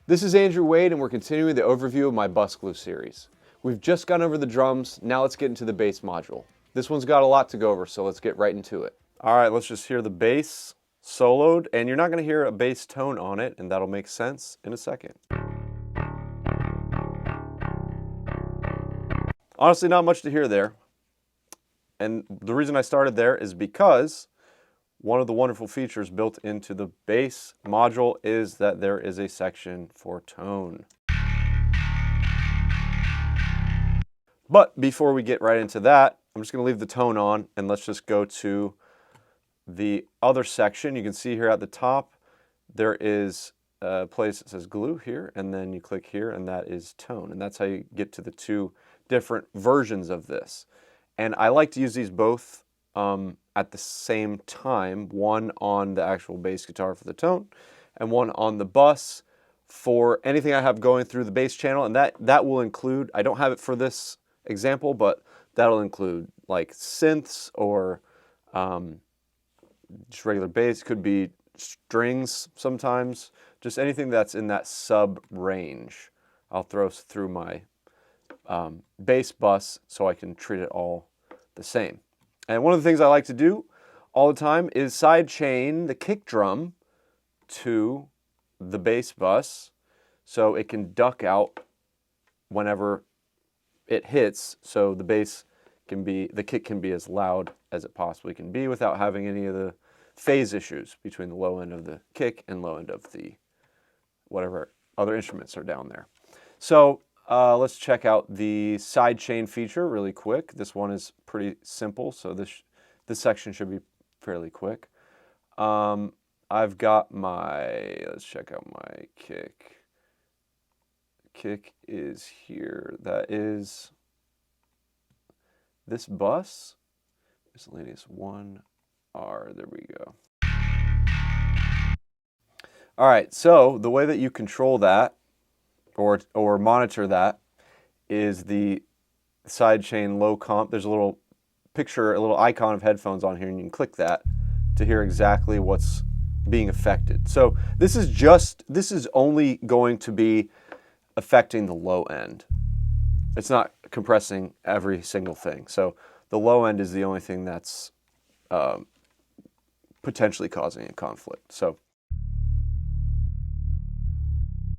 This is Andrew Wade, and we're continuing the overview of my bus glue series. We've just gone over the drums, now let's get into the bass module. This one's got a lot to go over, so let's get right into it. All right, let's just hear the bass soloed, and you're not going to hear a bass tone on it, and that'll make sense in a second. Honestly, not much to hear there. And the reason I started there is because one of the wonderful features built into the bass module is that there is a section for tone. But before we get right into that, I'm just going to leave the tone on and let's just go to the other section. You can see here at the top, there is a place that says glue here, and then you click here and that is tone. And that's how you get to the two different versions of this. And I like to use these both at the same time, one on the actual bass guitar for the tone and one on the bus for anything I have going through the bass channel. And that will include, I don't have it for this example, but that'll include like synths or just regular bass, could be strings sometimes, just anything that's in that sub range. I'll throw through my bass bus so I can treat it all the same. And one of the things I like to do all the time is sidechain the kick drum to the bass bus so it can duck out whenever it hits, so the kick can be as loud as it possibly can be without having any of the phase issues between the low end of the kick and low end of the whatever other instruments are down there. So let's check out the sidechain feature really quick. This one is pretty simple, so this section should be fairly quick. I've got let's check out my kick. Kick is here. That is this bus. Miscellaneous 1R. There we go. All right, so the way that you control that or monitor that is the sidechain low comp. There's a little picture, a little icon of headphones on here, and you can click that to hear exactly what's being affected. So this is only going to be affecting the low end. It's not compressing every single thing. So the low end is the only thing that's potentially causing a conflict. So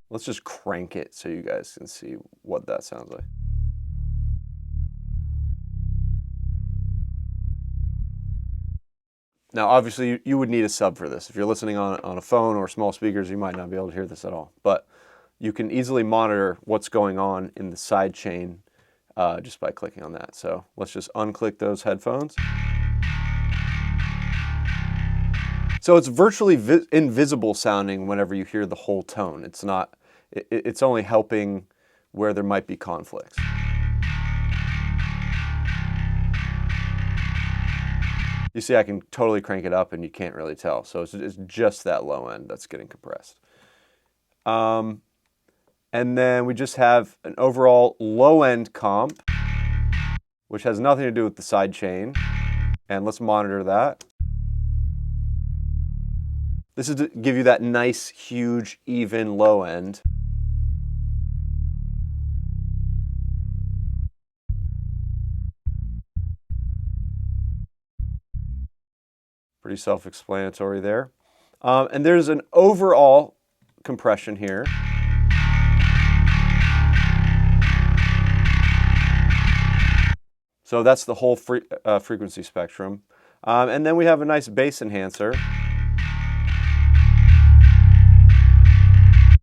let's just crank it so you guys can see what that sounds like. Now, obviously, you would need a sub for this. If you're listening on a phone or small speakers, you might not be able to hear this at all. But you can easily monitor what's going on in the side chain just by clicking on that. So let's just unclick those headphones. So it's virtually invisible sounding whenever you hear the whole tone. It's not. It's only helping where there might be conflicts. You see, I can totally crank it up and you can't really tell. So it's just that low end that's getting compressed. And then we just have an overall low end comp, which has nothing to do with the side chain. And let's monitor that. This is to give you that nice, huge, even low end. Pretty self-explanatory there. And there's an overall compression here. So that's the whole frequency spectrum. And then we have a nice bass enhancer,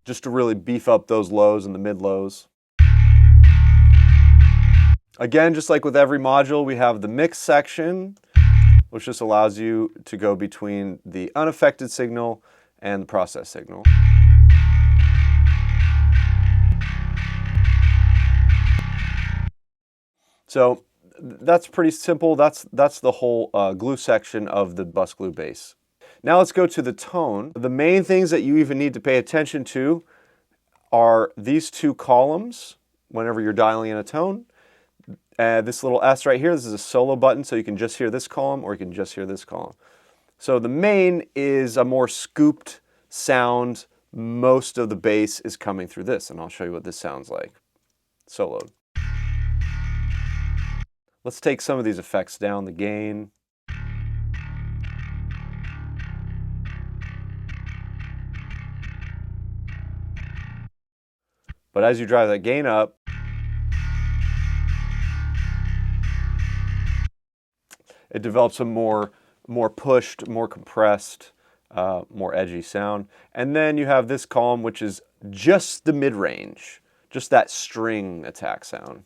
just to really beef up those lows and the mid lows. Again, just like with every module, we have the mix section, which just allows you to go between the unaffected signal and the process signal. So that's pretty simple. That's the whole glue section of the bus glue bass. Now let's go to the tone. The main things that you even need to pay attention to are these two columns whenever you're dialing in a tone. This little S right here, this is a solo button, so you can just hear this column or you can just hear this column. So the main is a more scooped sound most of the bass is coming through this, and I'll show you what this sounds like soloed. Let's take some of these effects down, the gain. But as you drive that gain up, it develops a more pushed, more compressed, more edgy sound. And then you have this calm, which is just the mid-range, just that string attack sound.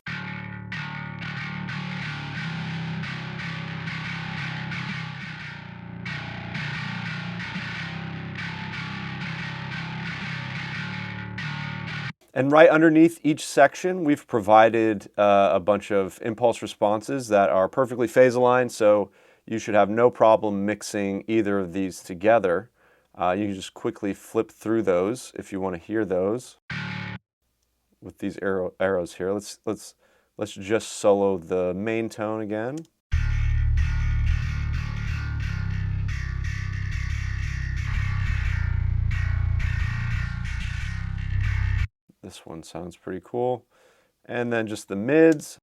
And right underneath each section, we've provided a bunch of impulse responses that are perfectly phase aligned, so you should have no problem mixing either of these together. You can just quickly flip through those if you want to hear those with these arrows here. Let's just solo the main tone again. This one sounds pretty cool. And then just the mids.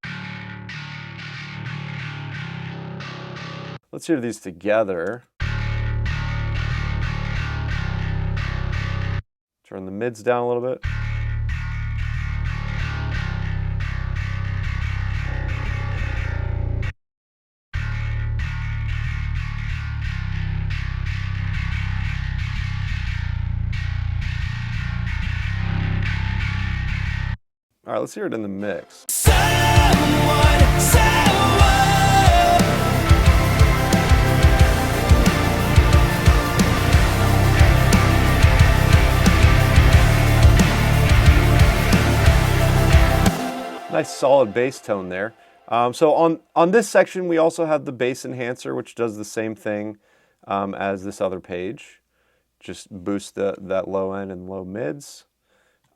Let's hear these together. Turn the mids down a little bit. All right, let's hear it in the mix. Nice solid bass tone there. So on this section, we also have the bass enhancer, which does the same thing as this other page. Just boosts that low end and low mids.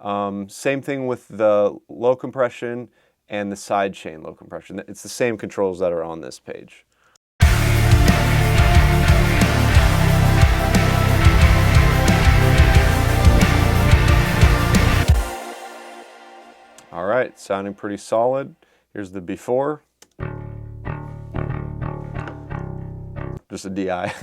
Same thing with the low compression and the sidechain low compression. It's the same controls that are on this page. All right, sounding pretty solid. Here's the before. Just a DI.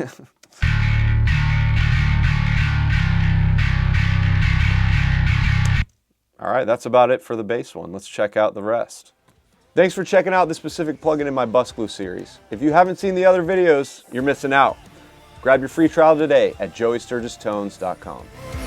All right, that's about it for the bass one. Let's check out the rest. Thanks for checking out this specific plugin in my bus glue series. If you haven't seen the other videos, you're missing out. Grab your free trial today at joeysturgistones.com.